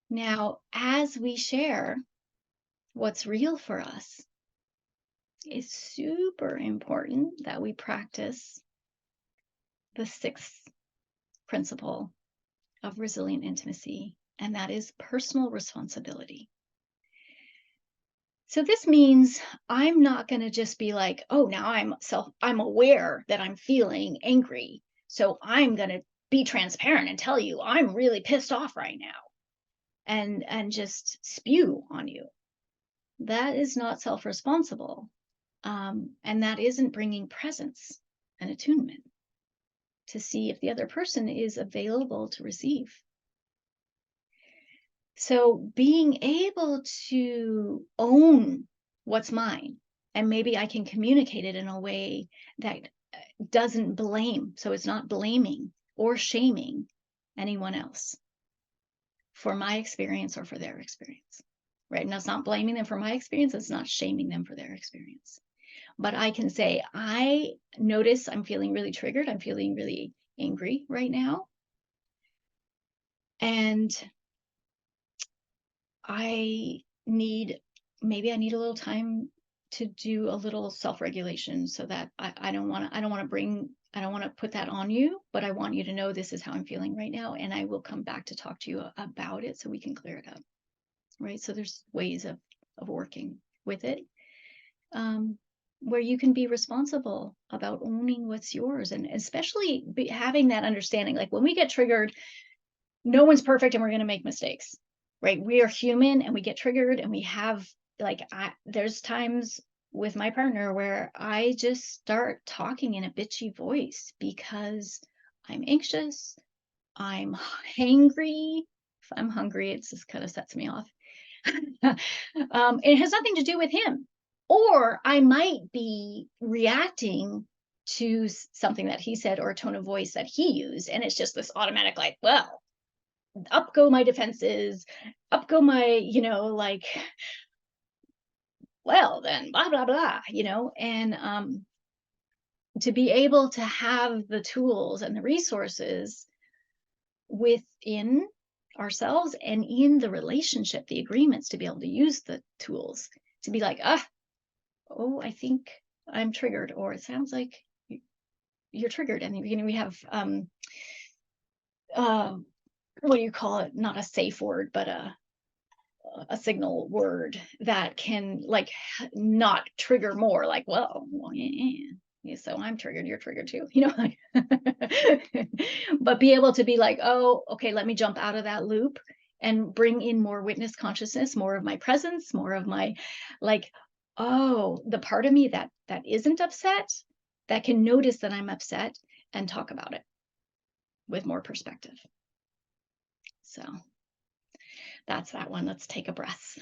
Now, as we share what's real for us, it's super important that we practice the sixth principle of resilient intimacy, and that is personal responsibility. So this means I'm not going to just be like, "Oh, now I'm aware that I'm feeling angry. So I'm going to be transparent and tell you I'm really pissed off right now." And just spew on you. That is not self-responsible. And that isn't bringing presence and attunement to see if the other person is available to receive. So being able to own what's mine, and maybe I can communicate it in a way that doesn't blame. So it's not blaming or shaming anyone else for my experience or for their experience. Right. And that's not blaming them for my experience. It's not shaming them for their experience. But I can say, I notice I'm feeling really triggered. I'm feeling really angry right now. And I need, maybe I need a little time to do a little self-regulation so that I don't want to put that on you, but I want you to know this is how I'm feeling right now. And I will come back to talk to you about it so we can clear it up. Right. So there's ways of working with it. Um, where you can be responsible about owning what's yours, and especially having that understanding, like when we get triggered, no one's perfect and we're going to make mistakes, right? We are human and we get triggered, and we have, like, there's times with my partner where I just start talking in a bitchy voice because I'm anxious, I'm hangry. If I'm hungry, it just kind of sets me off. It has nothing to do with him. Or I might be reacting to something that he said or a tone of voice that he used. And it's just this automatic, like, well, up go my defenses, up go my, like, well, then blah, blah, blah, and to be able to have the tools and the resources within ourselves and in the relationship, the agreements, to be able to use the tools to be like, oh, I think I'm triggered, or it sounds like you're triggered. And we have uh, what do you call it? Not a safe word, but a signal word that can, like, not trigger more. Like, well, yeah, yeah, so I'm triggered. You're triggered too. Like, but be able to be like, oh, okay, let me jump out of that loop and bring in more witness consciousness, more of my presence, more of my, like, oh, the part of me that isn't upset, that can notice that I'm upset and talk about it with more perspective. So that's that one. Let's take a breath.